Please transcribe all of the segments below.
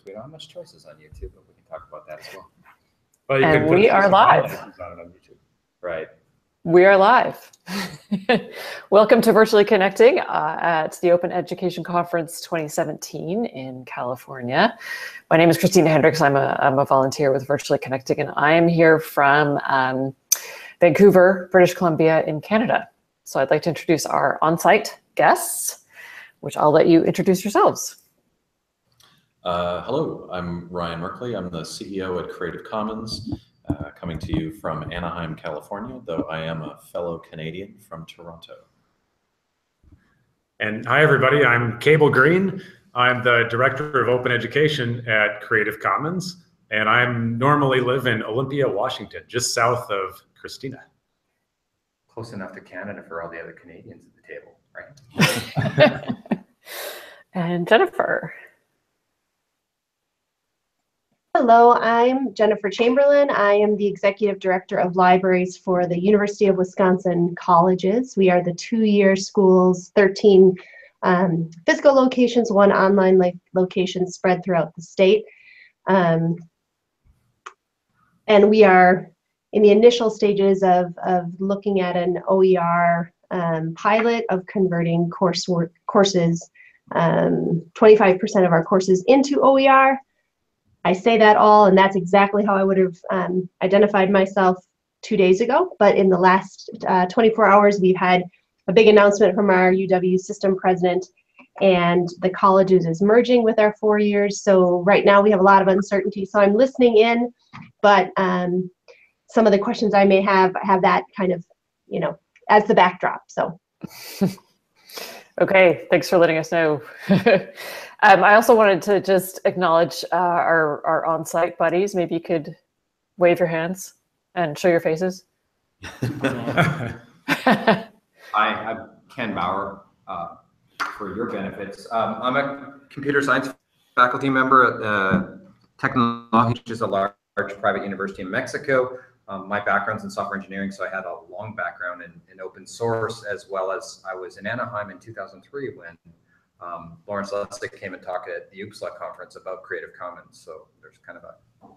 We don't have much choices on YouTube, but we can talk about that as well. Well, you And could we put are some live. highlights on it on YouTube. Right. We are live. Welcome to Virtually Connecting at the Open Education Conference 2017 in California. My name is Christina Hendricks. I'm a volunteer with Virtually Connecting, and I am here from Vancouver, British Columbia in Canada. So I'd like to introduce our on-site guests, which I'll let you introduce yourselves. Hello, I'm Ryan Merkley. I'm the CEO at Creative Commons, coming to you from Anaheim, California, though I am a fellow Canadian from Toronto. And hi, everybody. I'm Cable Green. I'm the Director of Open Education at Creative Commons, and I normally live in Olympia, Washington, just south of Christina. Close enough to Canada for all the other Canadians at the table, right? And Jennifer. Hello, I'm Jennifer Chamberlain. I am the Executive Director of Libraries for the University of Wisconsin Colleges. We are the two-year school's 13 physical locations, one online location spread throughout the state. And we are in the initial stages of looking at an OER pilot of converting courses, 25% of our courses into OER. I say that all, and that's exactly how I would have identified myself 2 days ago. But in the last 24 hours, we've had a big announcement from our UW system president, and the colleges is merging with our 4 years. So right now we have a lot of uncertainty. So I'm listening in, but some of the questions I may have that kind of, as the backdrop. So. Okay, thanks for letting us know. I also wanted to just acknowledge our on-site buddies. Maybe you could wave your hands and show your faces. Hi, I'm Ken Bauer. For your benefits, I'm a computer science faculty member at Tecnología, which is a large private university in Mexico. My background's in software engineering, so I had a long background in open source, as well as I was in Anaheim in 2003 when Lawrence Lessig came and talked at the UPSLA conference about Creative Commons. So there's kind of a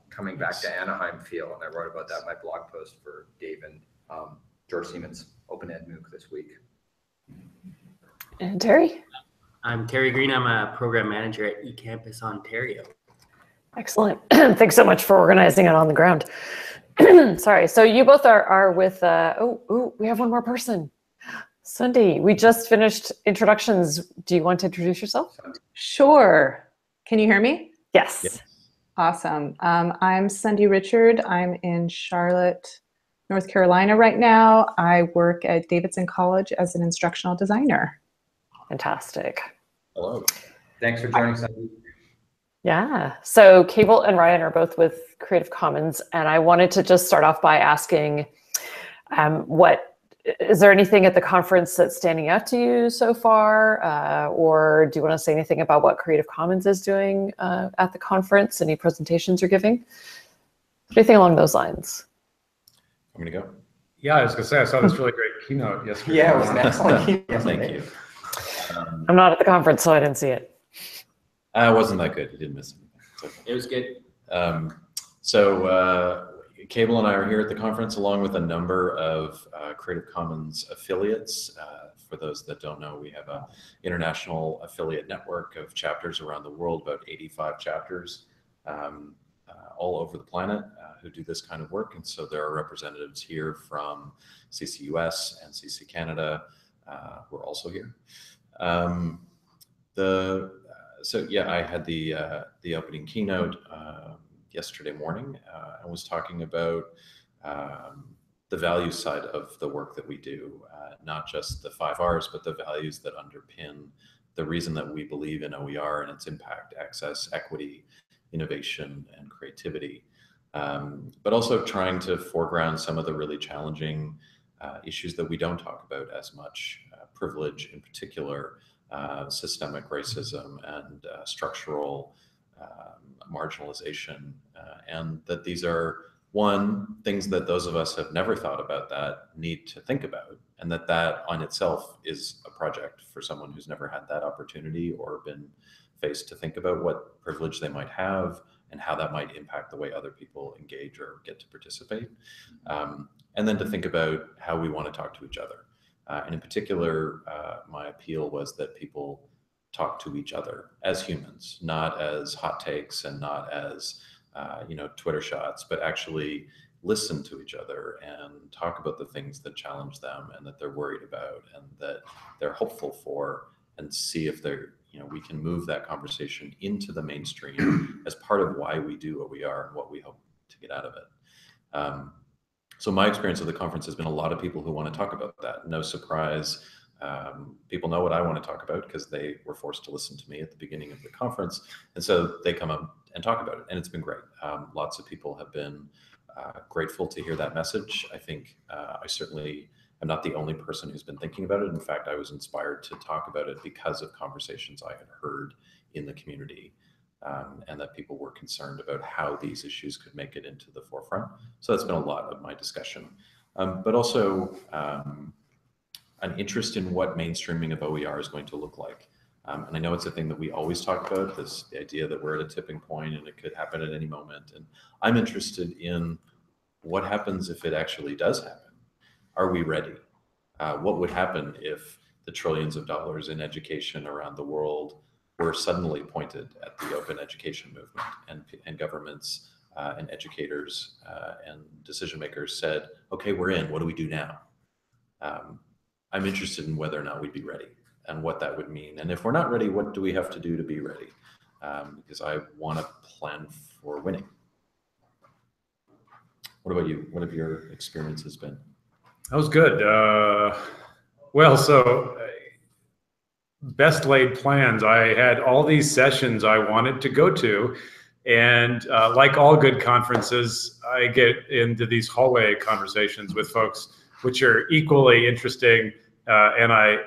coming back to Anaheim feel, and I wrote about that in my blog post for Dave and George Siemens Open Ed MOOC this week. And Terry? I'm Terry Green. I'm a program manager at eCampus Ontario. Excellent. Thanks so much for organizing it on the ground. Sorry. So you both are with, we have one more person. Cindy, we just finished introductions. Do you want to introduce yourself? Sure. Can you hear me? Yes. Yes. Awesome. I'm Cindy Richard. I'm in Charlotte, North Carolina right now. I work at Davidson College as an instructional designer. Fantastic. Hello. Thanks for joining, Cindy. Yeah. So Cable and Ryan are both with Creative Commons, and I wanted to just start off by asking, is there anything at the conference that's standing out to you so far? Or do you want to say anything about what Creative Commons is doing at the conference? Any presentations you're giving? Anything along those lines? I'm going to go. Yeah, I was going to say, I saw this really great keynote yesterday. Yeah, it was an excellent keynote. Thank you. I'm not at the conference, so I didn't see it. It wasn't that good. You didn't miss anything. It was good. Cable and I are here at the conference along with a number of Creative Commons affiliates. For those that don't know, we have an international affiliate network of chapters around the world, about 85 chapters all over the planet who do this kind of work. And so there are representatives here from CCUS and CC Canada who are also here. I had the opening keynote yesterday morning and was talking about the value side of the work that we do, not just the 5 R's, but the values that underpin the reason that we believe in OER and its impact: access, equity, innovation, and creativity. But also trying to foreground some of the really challenging issues that we don't talk about as much, privilege in particular, systemic racism, and structural marginalization, and that these are things that those of us have never thought about that need to think about, and that on itself is a project for someone who's never had that opportunity or been face to think about what privilege they might have and how that might impact the way other people engage or get to participate. And then to think about how we want to talk to each other. And in particular, my appeal was that people talk to each other as humans, not as hot takes and not as Twitter shots, but actually listen to each other and talk about the things that challenge them and that they're worried about and that they're hopeful for, and see if we can move that conversation into the mainstream as part of why we do what we are and what we hope to get out of it. So my experience of the conference has been a lot of people who want to talk about that. No surprise. People know what I want to talk about because they were forced to listen to me at the beginning of the conference. And so they come up and talk about it, and it's been great. Lots of people have been grateful to hear that message. I think I certainly am not the only person who's been thinking about it. In fact, I was inspired to talk about it because of conversations I had heard in the community, and that people were concerned about how these issues could make it into the forefront. So that's been a lot of my discussion. But also an interest in what mainstreaming of OER is going to look like. And I know it's a thing that we always talk about, the idea that we're at a tipping point and it could happen at any moment. And I'm interested in what happens if it actually does happen. Are we ready? What would happen if the trillions of dollars in education around the world were suddenly pointed at the open education movement, and governments and educators and decision makers said, okay, we're in, what do we do now? I'm interested in whether or not we'd be ready and what that would mean. And if we're not ready, what do we have to do to be ready? Because I want to plan for winning. What about you? What have your experiences been? That was good. Best laid plans. I had all these sessions I wanted to go to. And like all good conferences, I get into these hallway conversations with folks, which are equally interesting. And I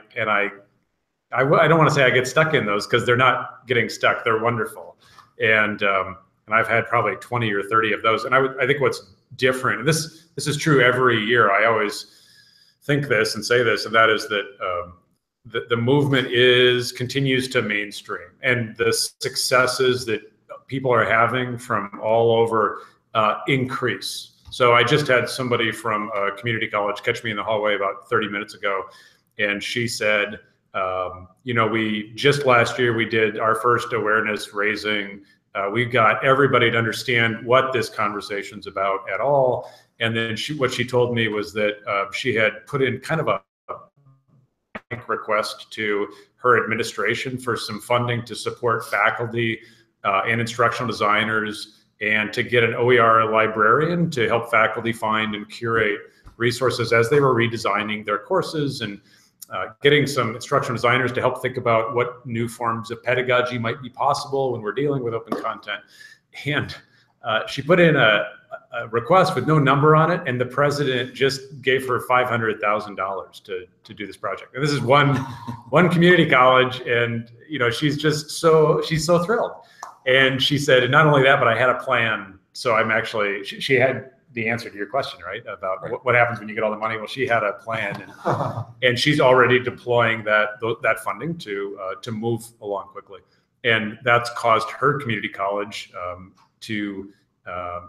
don't want to say I get stuck in those because they're not getting stuck. They're wonderful. And I've had probably 20 or 30 of those. And I think what's different, and this is true every year, I always think this and say this, and that is that the movement continues to mainstream, and the successes that people are having from all over increase. So I just had somebody from a community college catch me in the hallway about 30 minutes ago, and she said, we just last year we did our first awareness raising. We got everybody to understand what this conversation's about at all. And then what she told me was that she had put in kind of a request to her administration for some funding to support faculty and instructional designers, and to get an OER librarian to help faculty find and curate resources as they were redesigning their courses, and getting some instructional designers to help think about what new forms of pedagogy might be possible when we're dealing with open content. And she put in a request with no number on it, and the president just gave her $500,000 to do this project. And this is one community college, and she's so thrilled. And she said, and not only that, but I had a plan. So I'm actually, she had the answer to your question, right? About what happens when you get all the money. Well, she had a plan, and she's already deploying that funding to move along quickly. And that's caused her community college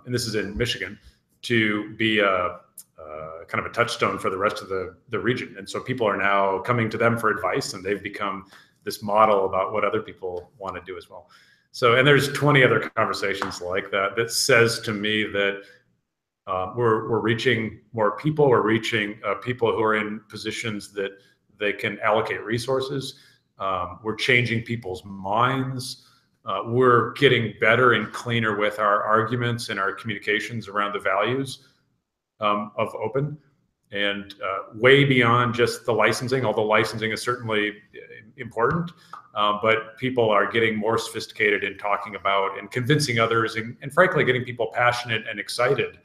and this is in Michigan, to be a kind of a touchstone for the rest of the region. And so people are now coming to them for advice, and they've become this model about what other people want to do as well. So, and there's 20 other conversations like that says to me that we're reaching more people. We're reaching people who are in positions that they can allocate resources. We're changing people's minds. We're getting better and cleaner with our arguments and our communications around the values of open, and way beyond just the licensing, although licensing is certainly important. But people are getting more sophisticated in talking about and convincing others, and frankly, getting people passionate and excited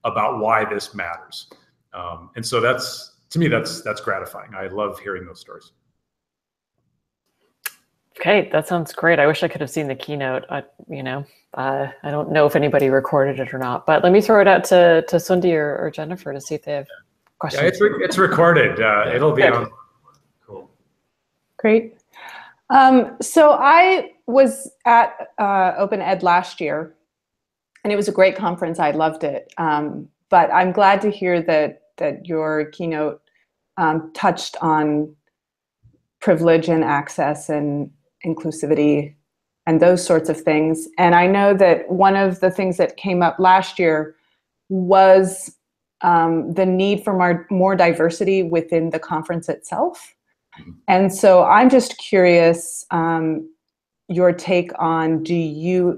about why this matters. And so to me, that's gratifying. I love hearing those stories. Okay, that sounds great. I wish I could have seen the keynote. I don't know if anybody recorded it or not, but let me throw it out to Sundi or Jennifer to see if they have questions. Yeah, it's recorded. It'll be on. Cool. Great. So I was at Open Ed last year, and it was a great conference. I loved it. But I'm glad to hear that your keynote touched on privilege and access and inclusivity and those sorts of things. And I know that one of the things that came up last year was the need for more diversity within the conference itself. And so I'm just curious, your take on,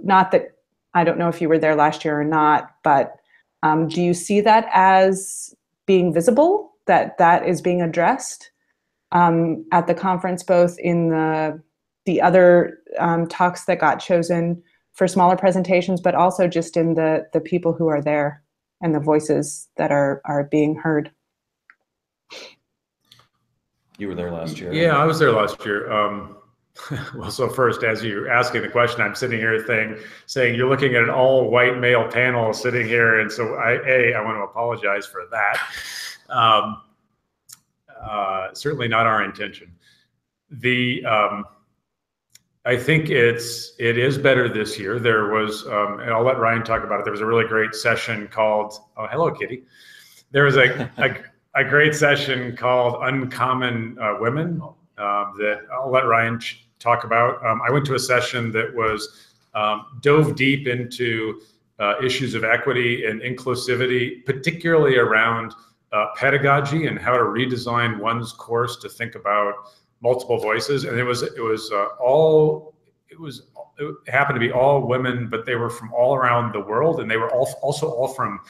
not that, I don't know if you were there last year or not, but do you see that as being visible, that is being addressed at the conference, both in the other talks that got chosen for smaller presentations, but also just in the people who are there and the voices that are being heard? You were there last year? Yeah, I was there last year. Well, so first, as you're asking the question, I'm sitting here saying you're looking at an all white male panel sitting here. And so I want to apologize for that. Certainly not our intention. I think it is better this year. There was, and I'll let Ryan talk about it. There was a really great session called, oh, hello, Kitty. There was a great session called Uncommon Women that I'll let Ryan talk about. I went to a session that was dove deep into issues of equity and inclusivity, particularly around pedagogy and how to redesign one's course to think about multiple voices. And it happened to be all women, but they were from all around the world, and they were also all from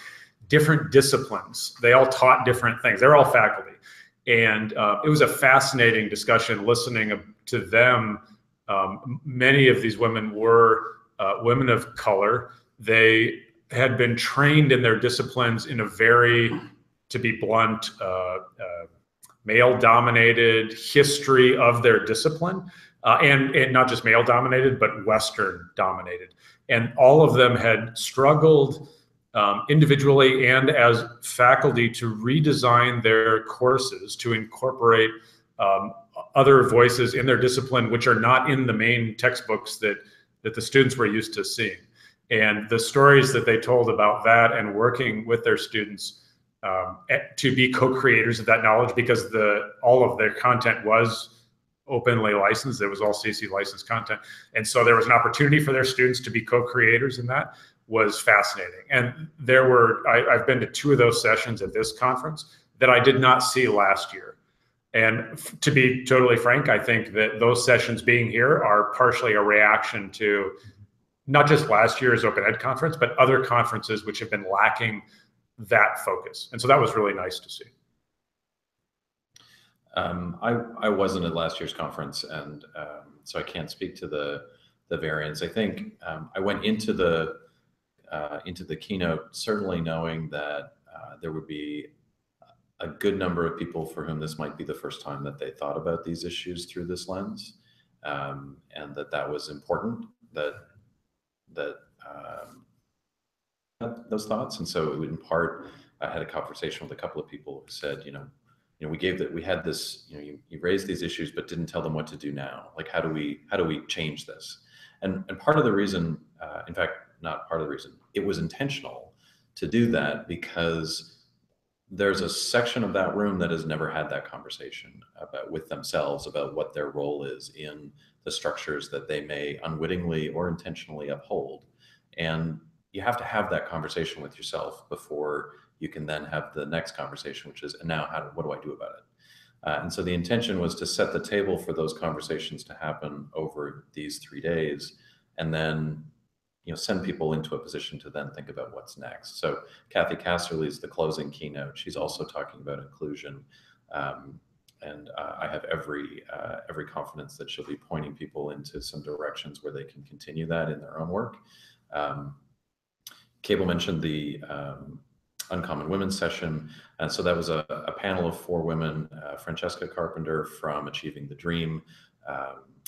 different disciplines. They all taught different things. They're all faculty. And it was a fascinating discussion listening to them. Many of these women were women of color. They had been trained in their disciplines in a very, to be blunt, male-dominated history of their discipline, and not just male-dominated, but Western-dominated. And all of them had struggled individually and as faculty to redesign their courses to incorporate other voices in their discipline, which are not in the main textbooks that the students were used to seeing. And the stories that they told about that and working with their students to be co-creators of that knowledge, because all of their content was openly licensed. It was all CC licensed content. And so there was an opportunity for their students to be co-creators in that, was fascinating. And I've been to 2 of those sessions at this conference that I did not see last year. And to be totally frank, I think that those sessions being here are partially a reaction to not just last year's Open Ed conference, but other conferences which have been lacking that focus. And so that was really nice to see. I wasn't at last year's conference, and so I can't speak to the variance. I think I went into the keynote certainly knowing that there would be a good number of people for whom this might be the first time that they thought about these issues through this lens, and that was important, that those thoughts. And so in part, I had a conversation with a couple of people who said, we had this, you raised these issues, but didn't tell them what to do now. Like, how do we change this? And part of the reason, in fact, not part of the reason, it was intentional to do that because there's a section of that room that has never had that conversation with themselves about what their role is in the structures that they may unwittingly or intentionally uphold. And you have to have that conversation with yourself before you can then have the next conversation, which is, and now what do I do about it? And so the intention was to set the table for those conversations to happen over these 3 days, and then send people into a position to then think about what's next. So Kathy Casterly is the closing keynote. She's also talking about inclusion, and I have every confidence that she'll be pointing people into some directions where they can continue that in their own work. Cable mentioned the Uncommon Women session. And so that was a panel of 4 women, Francesca Carpenter from Achieving the Dream,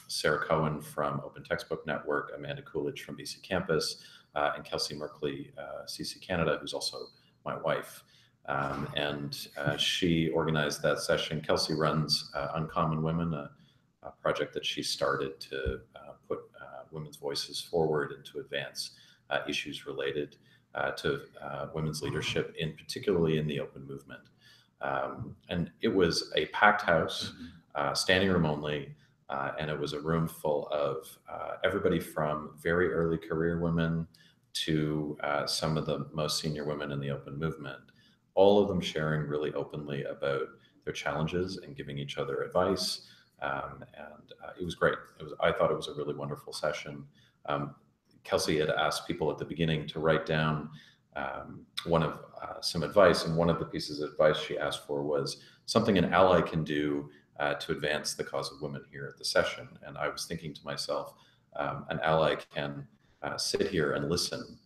Sarah Cohen from Open Textbook Network, Amanda Coolidge from BC Campus, and Kelsey Merkley, CC Canada, who's also my wife. And she organized that session. Kelsey runs Uncommon Women, a project that she started to put women's voices forward and to advance issues related to women's leadership, particularly in the open movement. And it was a packed house, standing room only, and it was a room full of everybody from very early career women to some of the most senior women in the open movement, all of them sharing really openly about their challenges and giving each other advice. And it was great. I thought it was a really wonderful session. Kelsey had asked people at the beginning to write down some advice, and one of the pieces of advice she asked for was something an ally can do to advance the cause of women here at the session. And I was thinking to myself, an ally can sit here and listen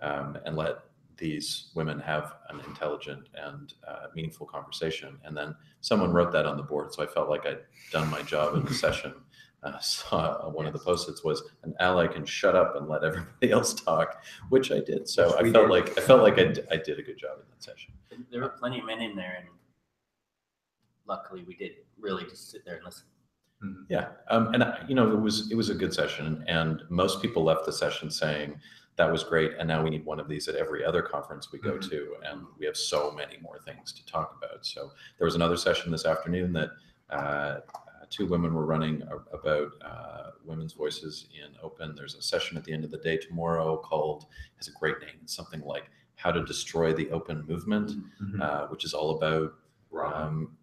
and let these women have an intelligent and meaningful conversation. And then someone wrote that on the board, so I felt like I'd done my job in the session. Saw one of the post-its was, an ally can shut up and let everybody else talk, which I did. So I felt like I did a good job in that session. There were plenty of men in there, and luckily we did really just sit there and listen. Yeah, and it was a good session, and most people left the session saying that was great, and now we need one of these at every other conference we go to, and we have so many more things to talk about. So there was another session this afternoon that two women were running about women's voices in open. There's a session at the end of the day tomorrow called, has a great name, it's something like How to Destroy the Open Movement, which is all about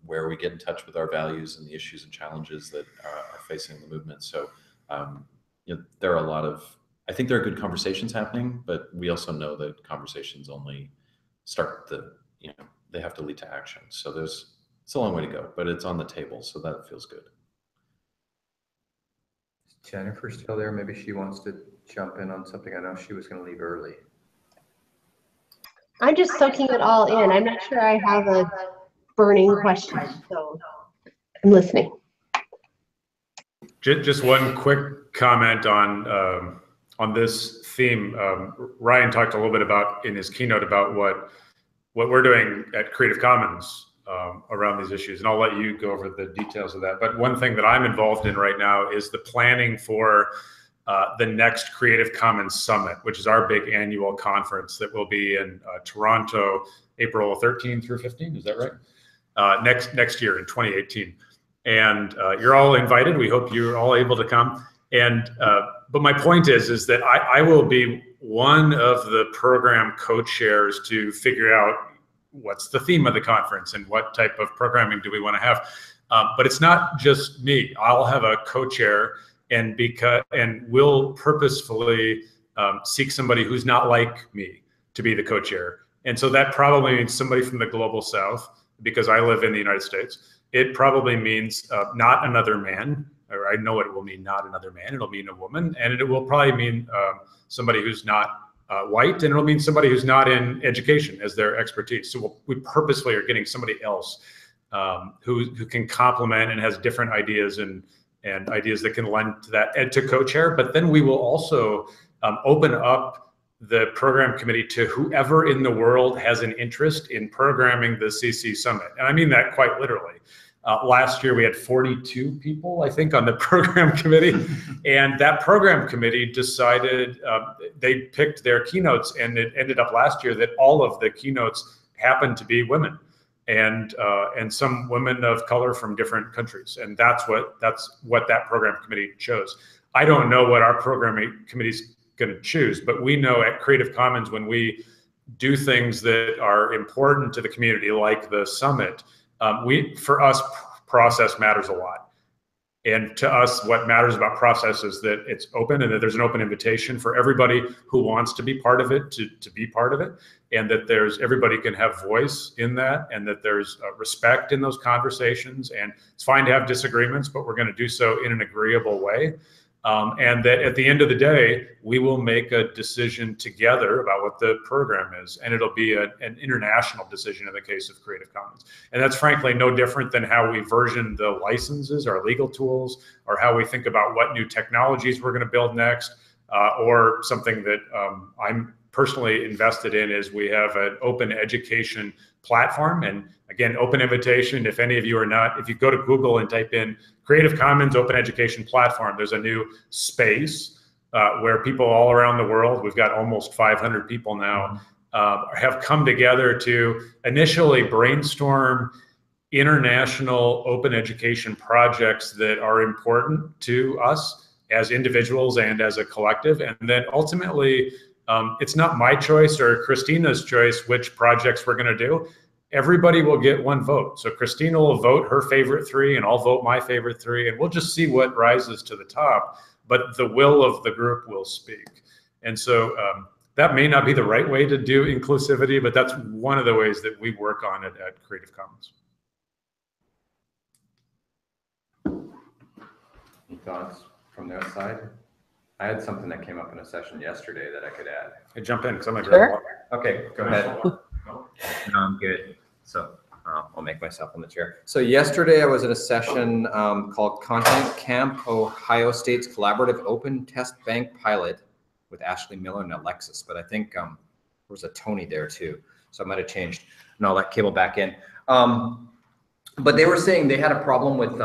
where we get in touch with our values and the issues and challenges that are facing the movement. So there are a lot of, I think there are good conversations happening, but we also know that conversations only start they have to lead to action. So it's a long way to go, but it's on the table, so that feels good. Is Jennifer still there? Maybe she wants to jump in on something. I know she was going to leave early. I'm just soaking it all in. I'm not sure I have a burning question, so I'm listening. Just one quick comment on this theme. Ryan talked a little bit about in his keynote about what we're doing at Creative Commons around these issues, and I'll let you go over the details of that. But one thing that I'm involved in right now is the planning for the next Creative Commons Summit, which is our big annual conference that will be in Toronto, April 13 through 15. Is that right? Next year in 2018. And you're all invited. We hope you're all able to come. And but my point is that I will be one of the program co-chairs to figure out what's the theme of the conference and what type of programming do we want to have. But it's not just me. I'll have a co-chair, and we'll purposefully seek somebody who's not like me to be the co-chair. And so that probably means somebody from the global South, because I live in the United States. It probably means not another man, or I know it will mean not another man. It'll mean a woman, and it will probably mean somebody who's not white, and it'll mean somebody who's not in education as their expertise. So we purposely are getting somebody else who can complement and has different ideas and ideas that can lend to that and to co-chair. But then we will also open up the program committee to whoever in the world has an interest in programming the CC Summit. And I mean that quite literally. Last year we had 42 people, I think, on the program committee. And that program committee decided, they picked their keynotes, and it ended up last year that all of the keynotes happened to be women, and some women of color from different countries. And that's what that program committee chose. I don't know what our program committee's going to choose, but we know at Creative Commons, when we do things that are important to the community, like the summit, for us, process matters a lot. And to us, what matters about process is that it's open, and that there's an open invitation for everybody who wants to be part of it to be part of it, and that everybody can have voice in that, and that there's respect in those conversations. And it's fine to have disagreements, but we're going to do so in an agreeable way. And that at the end of the day, we will make a decision together about what the program is. And it'll be an international decision in the case of Creative Commons. And that's frankly no different than how we version the licenses, our legal tools, or how we think about what new technologies we're going to build next. or something that I'm personally invested in is we have an open education platform. And again, open invitation, if any of you are not, if you go to Google and type in Creative Commons Open Education Platform, there's a new space where people all around the world, we've got almost 500 people now, have come together to initially brainstorm international open education projects that are important to us as individuals and as a collective. And then ultimately, it's not my choice or Christina's choice which projects we're going to do. Everybody will get one vote. So Christina will vote her favorite 3 and I'll vote my favorite 3, and we'll just see what rises to the top. But the will of the group will speak. And so that may not be the right way to do inclusivity, but that's one of the ways that we work on it at Creative Commons. Any thoughts from the outside? I had something that came up in a session yesterday that I could add. Hey, jump in, because I'm going to Sure. grab water. Okay, go ahead. No, I'm good. So I'll make myself on the chair. So yesterday I was at a session called Content Camp, Ohio State's Collaborative Open Test Bank Pilot with Ashley Miller and Alexis. But I think there was a Tony there too. So I might have changed and all that cable back in. But they were saying they had a problem with,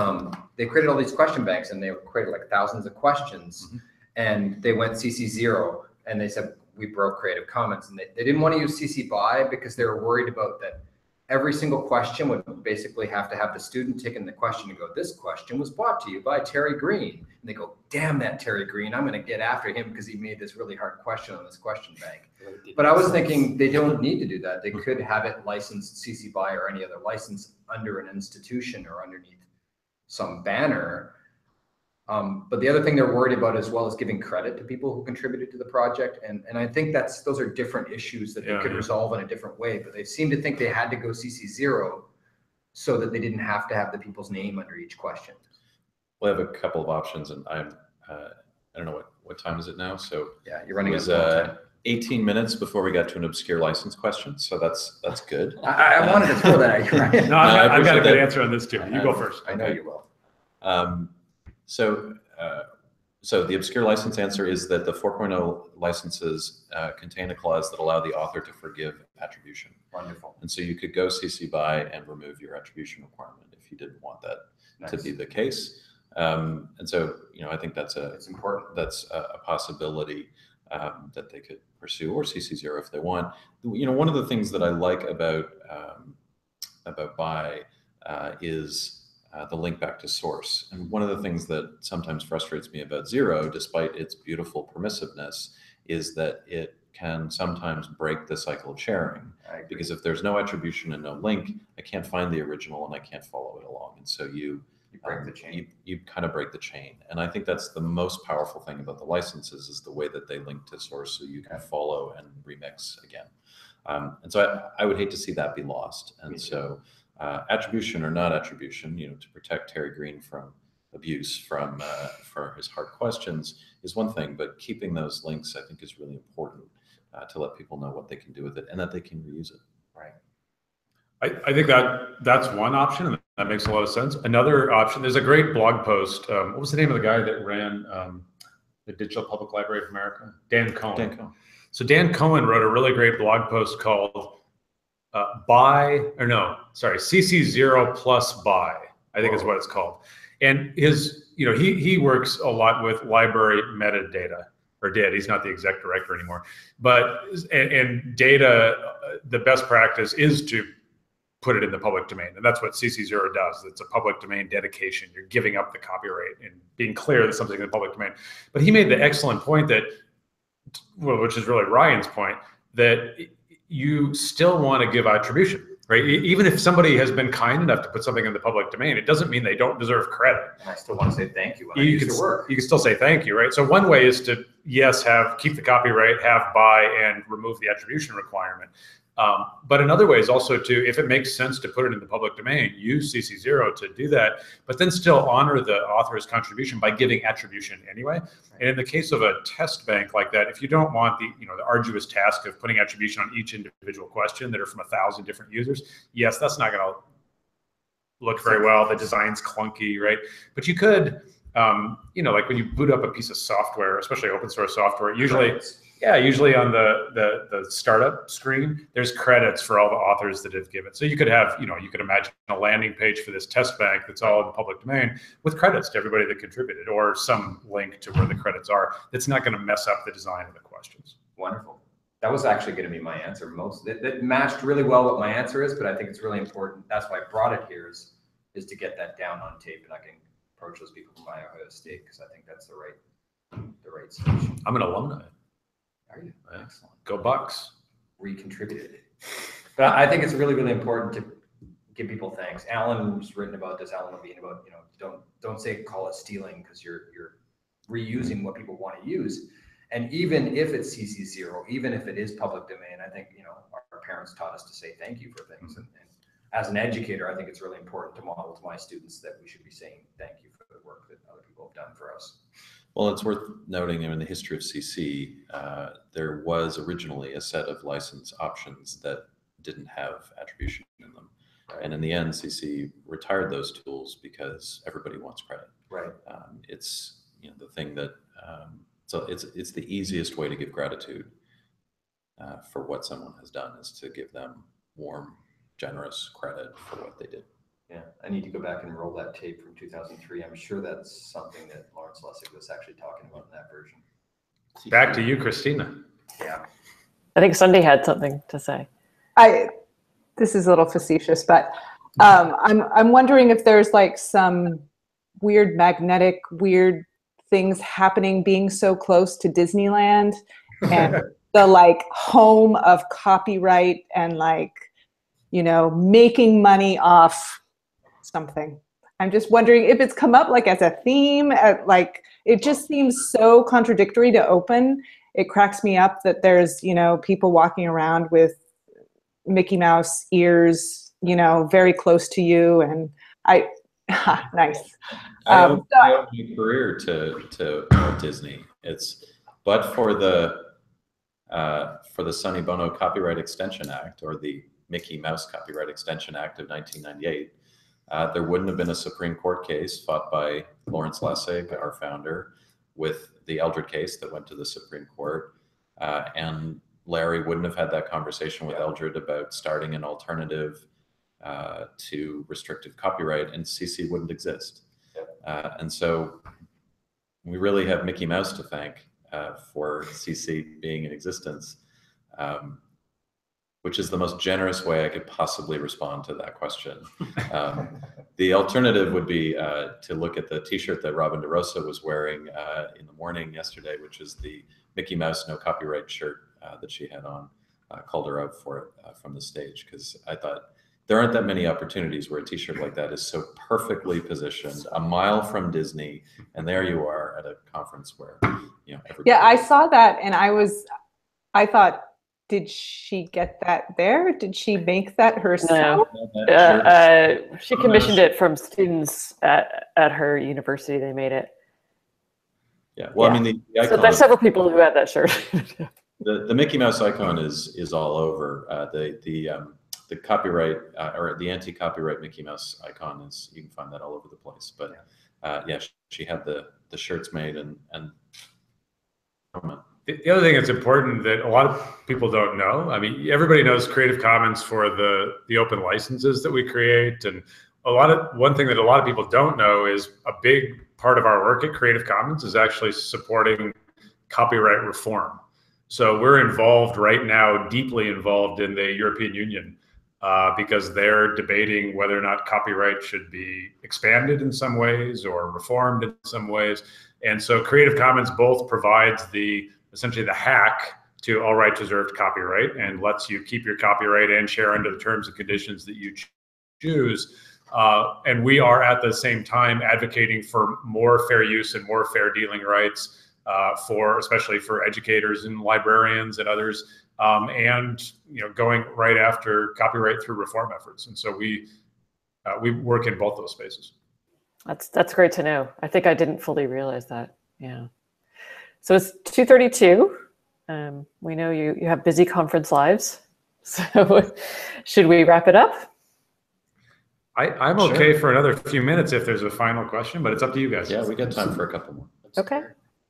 they created all these question banks and they created like thousands of questions. Mm-hmm. And they went CC0 and they said, we broke Creative Commons. And they didn't want to use CC BY because they were worried about that every single question would basically have to have the student taking the question and go, this question was brought to you by Terry Green. And they go, damn that Terry Green, I'm going to get after him because he made this really hard question on this question bank. But I was thinking they don't need to do that. They could have it licensed CC BY or any other license under an institution or underneath some banner. But the other thing they're worried about as well is giving credit to people who contributed to the project. And I think those are different issues that they could resolve in a different way, but they seem to think they had to go CC0 so that they didn't have to have the people's name under each question. We'll have a couple of options, and I don't know what time is it now. So yeah, you're running. It was 18 minutes before we got to an obscure license question, so that's good. I wanted to throw that at you, right? No, I've got a good answer on this too. You go first. I know you will. So the obscure license answer is that the 4.0 licenses contain a clause that allow the author to forgive attribution. Wonderful. And so you could go CC BY and remove your attribution requirement if you didn't want that to be the case. And so, I think it's important. That's a possibility that they could pursue, or CC0 if they want. One of the things that I like about BY is the link back to source. And one of the things that sometimes frustrates me about Zero, despite its beautiful permissiveness, is that it can sometimes break the cycle of sharing. Because if there's no attribution and no link, I can't find the original and I can't follow it along. And so you break the chain. You kind of break the chain. And I think that's the most powerful thing about the licenses, is the way that they link to source so you can follow and remix again. And so I would hate to see that be lost. And so attribution or not attribution, to protect Terry Green from abuse for his hard questions is one thing, but keeping those links, I think, is really important to let people know what they can do with it and that they can reuse it. Right. I think that's one option, and that makes a lot of sense. Another option, there's a great blog post. What was the name of the guy that ran the Digital Public Library of America? Dan Cohen. So Dan Cohen wrote a really great blog post called CC0 plus BY, I think is what it's called. And he works a lot with library metadata, or did. He's not the exec director anymore. But and data, the best practice is to put it in the public domain. And that's what CC0 does. It's a public domain dedication. You're giving up the copyright and being clear that something's in the public domain. But he made the excellent point that, which is really Ryan's point, that you still want to give attribution, right? Even if somebody has been kind enough to put something in the public domain, it doesn't mean they don't deserve credit. And I still want to say thank you when I use the work. You can still say thank you, right? So one way is to, yes, keep the copyright, have BY, and remove the attribution requirement. But another way is also to, if it makes sense to put it in the public domain, use CC0 to do that, but then still honor the author's contribution by giving attribution anyway. And in the case of a test bank like that, if you don't want the arduous task of putting attribution on each individual question that are from 1,000 different users, yes, that's not going to look very well. The design's clunky, right? But you could you know, like when you boot up a piece of software, especially open source software, usually on the startup screen, there's credits for all the authors that have given. So you could have, you know, you could imagine a landing page for this test bank that's all in the public domain with credits to everybody that contributed, or some link to where the credits are. That's not going to mess up the design of the questions. Wonderful. That was actually going to be my answer. That matched really well what my answer is, but I think it's really important. That's why I brought it here is to get that down on tape, and I can approach those people from Ohio State, because I think that's the right solution. I'm an alumni. Are you? Excellent. Go Bucks. Where you contributed. But I think it's really, really important to give people thanks. Alan's written about this, Alan Levine, about, you know, don't say call it stealing, because you're reusing what people want to use. And even if it's CC0, even if it is public domain, I think, you know, our parents taught us to say thank you for things. And as an educator, I think it's really important to model to my students that we should be saying thank you for the work that other people have done for us. Well, it's worth noting, in the history of CC, there was originally a set of license options that didn't have attribution in them. Right. And in the end, CC retired those tools because everybody wants credit. Right. It's, you know, the thing that, so it's the easiest way to give gratitude for what someone has done, is to give them warm, generous credit for what they did. Yeah, I need to go back and roll that tape from 2003. I'm sure that's something that Lawrence Lessig was actually talking about in that version. Back to you, Christina. Yeah. I think Sunday had something to say. This is a little facetious, but I'm wondering if there's like some weird weird things happening being so close to Disneyland and the like home of copyright and like, you know, making money off something. I'm just wondering if it's come up like as a theme, like it just seems so contradictory to open. It cracks me up that there's, you know, people walking around with Mickey Mouse ears, you know, very close to you. And nice. I owe my career to Walt Disney. But for the Sonny Bono Copyright Extension Act, or the Mickey Mouse Copyright Extension Act of 1998, there wouldn't have been a Supreme Court case fought by Lawrence Lessig, our founder, with the Eldred case that went to the Supreme Court. And Larry wouldn't have had that conversation with Eldred about starting an alternative to restrictive copyright, and CC wouldn't exist. And so we really have Mickey Mouse to thank for CC being in existence, which is the most generous way I could possibly respond to that question. The alternative would be to look at the t-shirt that Robin DeRosa was wearing in the morning yesterday, which is the Mickey Mouse No Copyright shirt that she had on. Called her out for it from the stage, because I thought there aren't that many opportunities where a t-shirt like that is so perfectly positioned, a mile from Disney, and there you are at a conference where, you know, everybody. Yeah, I saw that, and I thought, did she get that there? Did she make that herself? No. She commissioned it from students at her university. They made it. Yeah, well, I mean, the icon, so there's several people who have that shirt. the Mickey Mouse icon is all over. The copyright or the anti-copyright Mickey Mouse icon is, you can find that all over the place. But yeah, she had the shirts made and. The other thing that's important that a lot of people don't know, I mean, everybody knows Creative Commons for the open licenses that we create, and one thing that a lot of people don't know is a big part of our work at Creative Commons is actually supporting copyright reform. So we're involved right now, deeply involved in the European Union, because they're debating whether or not copyright should be expanded in some ways or reformed in some ways. And so Creative Commons both provides essentially the hack to all rights reserved copyright and lets you keep your copyright and share under the terms and conditions that you choose. And we are at the same time advocating for more fair use and more fair dealing rights especially for educators and librarians and others, and going right after copyright through reform efforts. And so we work in both those spaces. That's great to know. I think I didn't fully realize that. Yeah. So it's 2:32. We know you have busy conference lives. So should we wrap it up? I'm okay for another few minutes if there's a final question, but it's up to you guys. Yeah, we got time for a couple more. Okay.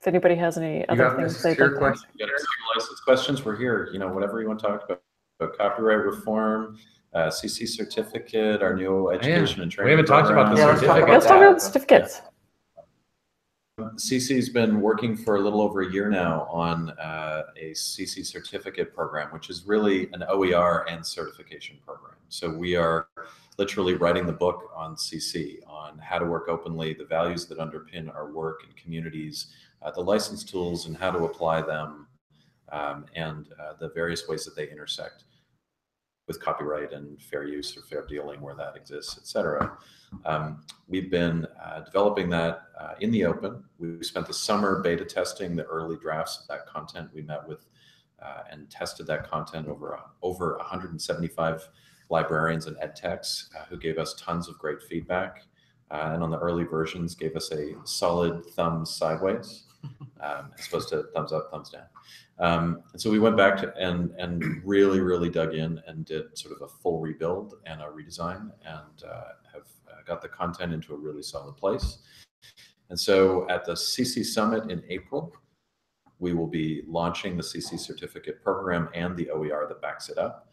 If anybody has any other things they'd like to ask. You got license questions, we're here. Whatever you want to talk about copyright reform, CC certificate, our new education and training. We haven't talked about the certificate. Let's talk about certificates. CC's been working for a little over a year now on a CC certificate program, which is really an OER and certification program. So we are literally writing the book on CC, on how to work openly, the values that underpin our work in communities, the license tools and how to apply them, and the various ways that they intersect with copyright and fair use or fair dealing where that exists, et cetera. We've been developing that in the open. We spent the summer beta testing the early drafts of that content. We met with and tested that content over 175 librarians and ed techs who gave us tons of great feedback. And on the early versions gave us a solid thumbs sideways, as opposed to thumbs up, thumbs down. And so we went back to and really dug in and did sort of a full rebuild and a redesign, and have got the content into a really solid place. And so at the CC Summit in April, we will be launching the CC certificate program and the OER that backs it up,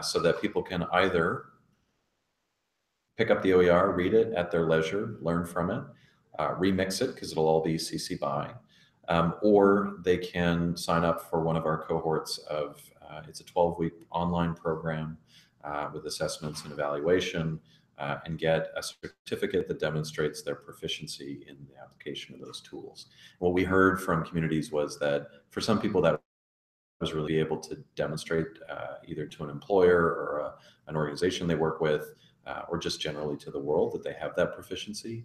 so that people can either pick up the OER, read it at their leisure, learn from it, remix it because it'll all be CC BY, or they can sign up for one of our cohorts of, it's a 12-week online program with assessments and evaluation, and get a certificate that demonstrates their proficiency in the application of those tools. What we heard from communities was that for some people that was really able to demonstrate either to an employer or an organization they work with, or just generally to the world, that they have that proficiency.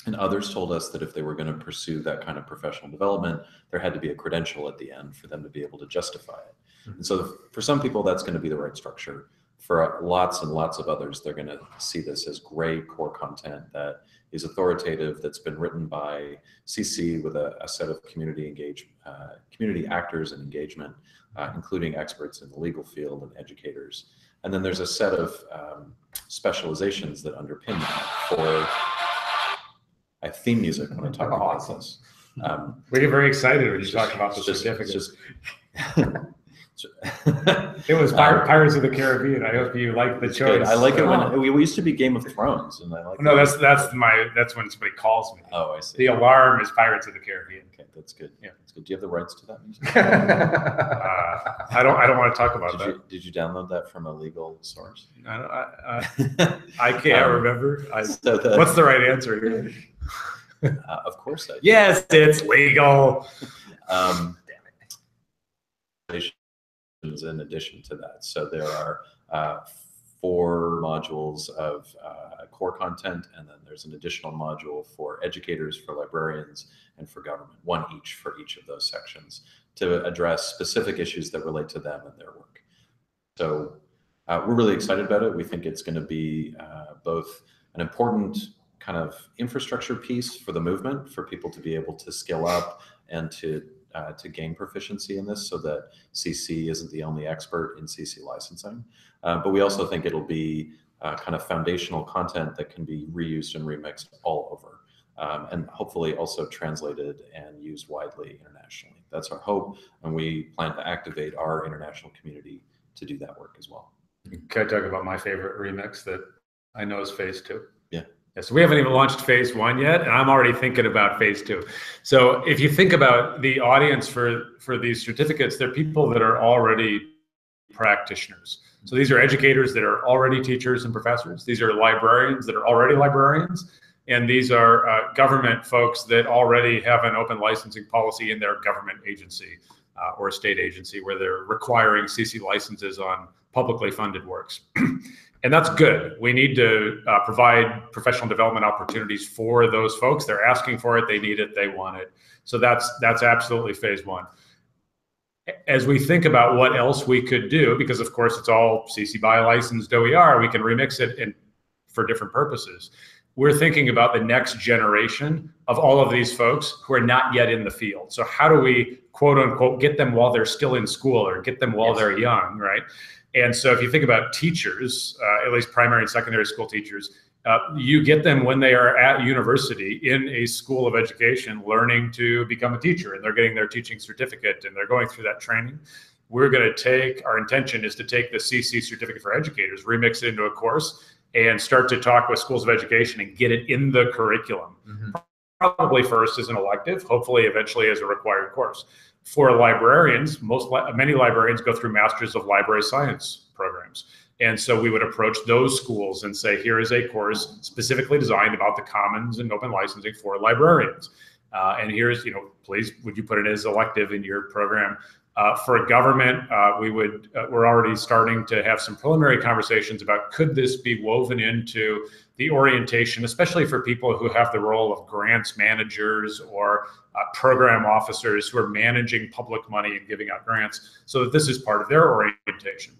And others told us that if they were going to pursue that kind of professional development, there had to be a credential at the end for them to be able to justify it. And so for some people, that's going to be the right structure. For lots and lots of others, they're going to see this as great core content that is authoritative, that's been written by CC with a set of community actors and engagement, including experts in the legal field and educators. And then there's a set of specializations that underpin that. For I have theme music when I talk about this. We get very excited when you talk about the certificate. It was Pirates of the Caribbean. I hope you like the choice. I like it when we used to be Game of Thrones, and I like. No, that's when somebody calls me. Oh, I see. The alarm is Pirates of the Caribbean. Okay, that's good. Yeah, that's good. Do you have the rights to that music? I don't want to talk about that. Did you download that from a legal source? I can't remember. What's the right answer here? Of course, yes, it's legal. In addition to that, so there are 4 modules of core content, and then there's an additional module for educators, for librarians, and for government, one each for each of those sections, to address specific issues that relate to them and their work. So we're really excited about it. We think it's going to be both an important kind of infrastructure piece for the movement, for people to be able to skill up and to gain proficiency in this, so that CC isn't the only expert in CC licensing. But we also think it'll be kind of foundational content that can be reused and remixed all over, and hopefully also translated and used widely internationally. That's our hope, and we plan to activate our international community to do that work as well. Can I talk about my favorite remix that I know is phase 2? Yeah. So we haven't even launched phase 1 yet, and I'm already thinking about phase 2. So if you think about the audience for these certificates, they're people that are already practitioners. So these are educators that are already teachers and professors. These are librarians that are already librarians. And these are government folks that already have an open licensing policy in their government agency or state agency where they're requiring CC licenses on publicly funded works. And that's good. We need to provide professional development opportunities for those folks. They're asking for it, they need it, they want it. So that's absolutely phase 1. As we think about what else we could do, because of course it's all CC BY licensed OER, we can remix it for different purposes. We're thinking about the next generation of all of these folks who are not yet in the field. So how do we, quote unquote, get them while they're still in school or get them while they're young, right? And so if you think about teachers, at least primary and secondary school teachers, you get them when they are at university in a school of education learning to become a teacher, and they're getting their teaching certificate and they're going through that training. We're going to take, our intention is to take the CC certificate for educators, remix it into a course, and start to talk with schools of education and get it in the curriculum. Probably first as an elective, hopefully eventually as a required course. For librarians, many librarians go through Masters of Library Science programs. And so we would approach those schools and say, here is a course specifically designed about the commons and open licensing for librarians. And here's, please, would you put it as elective in your program? For government, we're already starting to have some preliminary conversations about, could this be woven into the orientation, especially for people who have the role of grants managers or program officers who are managing public money and giving out grants, so that this is part of their orientation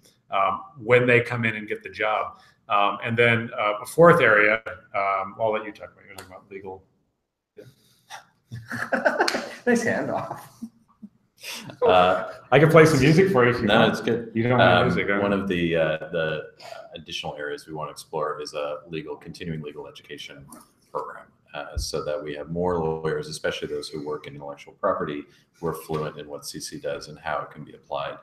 when they come in and get the job. And then a fourth area, I'll let you talk about. You're talking about legal. Yeah. Nice handoff. I can play some music for you if you want. No, it's good. You don't want music. One of the additional areas we want to explore is a continuing legal education program, so that we have more lawyers, especially those who work in intellectual property, who are fluent in what CC does and how it can be applied.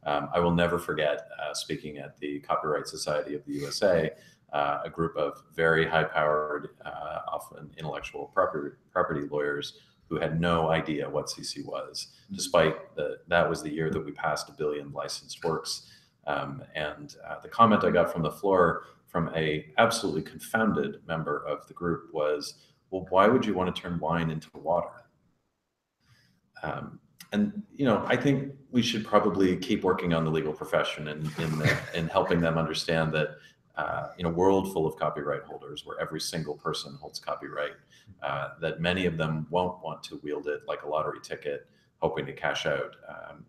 I will never forget speaking at the Copyright Society of the USA, a group of very high-powered, often intellectual property lawyers who had no idea what CC was, despite that was the year that we passed 1 billion licensed works. And the comment I got from the floor from a absolutely confounded member of the group was, well, why would you want to turn wine into water? And I think we should probably keep working on the legal profession and helping them understand that in a world full of copyright holders, where every single person holds copyright, that many of them won't want to wield it like a lottery ticket, hoping to cash out,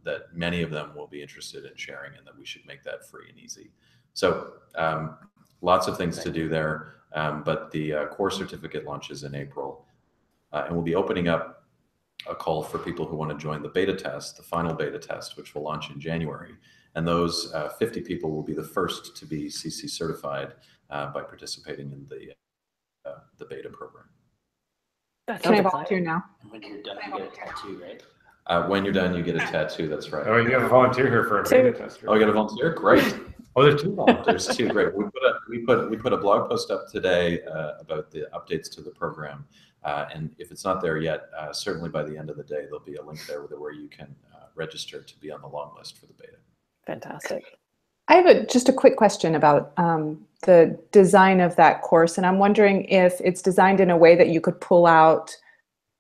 that many of them will be interested in sharing, and that we should make that free and easy. So lots of things to do there, but the course certificate launches in April, and we'll be opening up a call for people who want to join the beta test, the final beta test, which will launch in January. And those 50 people will be the first to be CC certified by participating in the beta program. Can I volunteer now? And when you're done, you get a tattoo, right? When you're done, you get a tattoo. That's right. Oh, you have a volunteer here for a beta tester. Oh, you got a volunteer? Great. Oh, there's 2 volunteers. There's 2. Great. We put a blog post up today about the updates to the program, and if it's not there yet, certainly by the end of the day there'll be a link there where you can register to be on the long list for the beta. Fantastic. I have just a quick question about the design of that course, and I'm wondering if it's designed in a way that you could pull out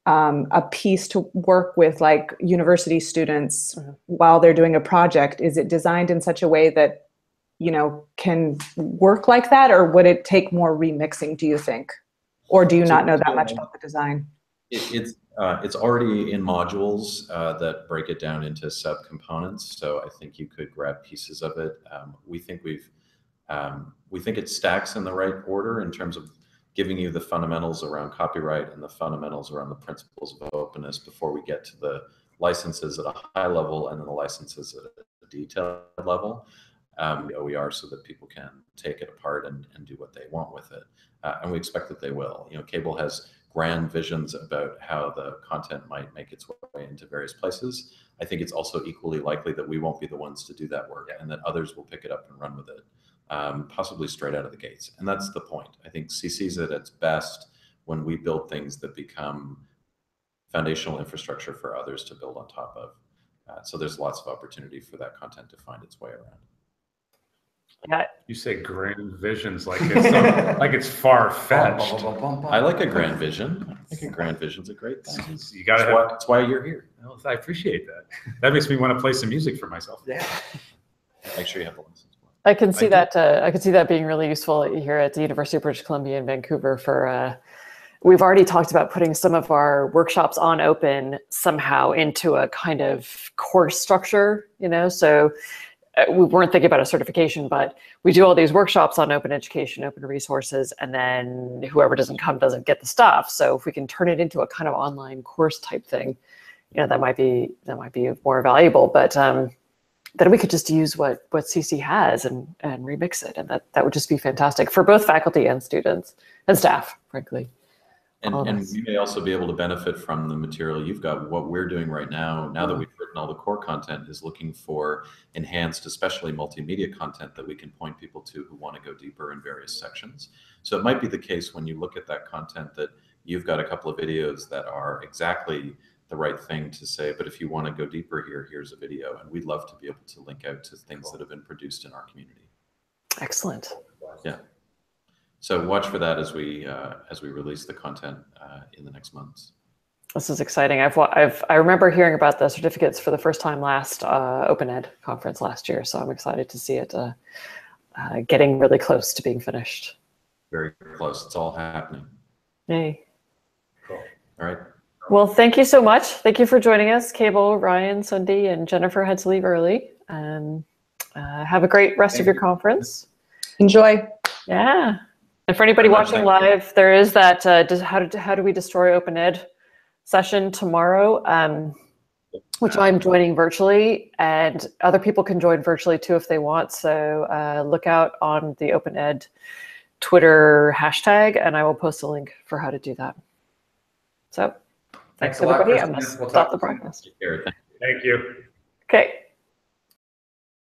a piece to work with, like university students while they're doing a project. Is it designed in such a way that can work like that, or would it take more remixing, do you think? Or do you not know that much about the design? It's already in modules that break it down into subcomponents. So I think you could grab pieces of it. We think it stacks in the right order in terms of giving you the fundamentals around copyright and the fundamentals around the principles of openness before we get to the licenses at a high level and then the licenses at a detailed level. OER, so that people can take it apart and do what they want with it. And we expect that they will. Cable has grand visions about how the content might make its way into various places. I think it's also equally likely that we won't be the ones to do that work, and that others will pick it up and run with it, possibly straight out of the gates. And that's the point. I think CC's at its best when we build things that become foundational infrastructure for others to build on top of. So there's lots of opportunity for that content to find its way around. Yeah. You say grand visions like it's far-fetched. I like a grand vision. I think a grand vision's a great thing. You gotta that's why you're here. Well, I appreciate that. That makes me want to play some music for myself. Yeah. Make sure you have the license. I can see that. I can see that being really useful here at the University of British Columbia in Vancouver. We've already talked about putting some of our workshops on open somehow into a kind of course structure. So we weren't thinking about a certification, but we do all these workshops on open education, open resources, and then whoever doesn't come doesn't get the stuff. So if we can turn it into a kind of online course type thing, that might be more valuable. But then we could just use what CC has and remix it, and that would just be fantastic for both faculty and students and staff, frankly. And you may also be able to benefit from the material you've got. What we're doing right now that we've written all the core content, is looking for enhanced, especially multimedia content that we can point people to who want to go deeper in various sections. So it might be the case when you look at that content that you've got a couple of videos that are exactly the right thing to say, but if you want to go deeper here, here's a video. And we'd love to be able to link out to things that have been produced in our community. Excellent. Yeah. So watch for that as we release the content in the next months. This is exciting. I remember hearing about the certificates for the first time last Open Ed conference last year, so I'm excited to see it getting really close to being finished. Very close. It's all happening. Yay. Cool. All right. Well, thank you so much. Thank you for joining us, Cable, Ryan, Sundi, and Jennifer had to leave early. Have a great rest of your conference. Enjoy. Yeah. And for anybody watching live, there is that how do we destroy Open Ed session tomorrow, which I'm joining virtually, and other people can join virtually too if they want. So look out on the Open Ed Twitter hashtag, and I will post a link for how to do that. So thanks everybody. I'm going to stop the broadcast. Thank you. Okay.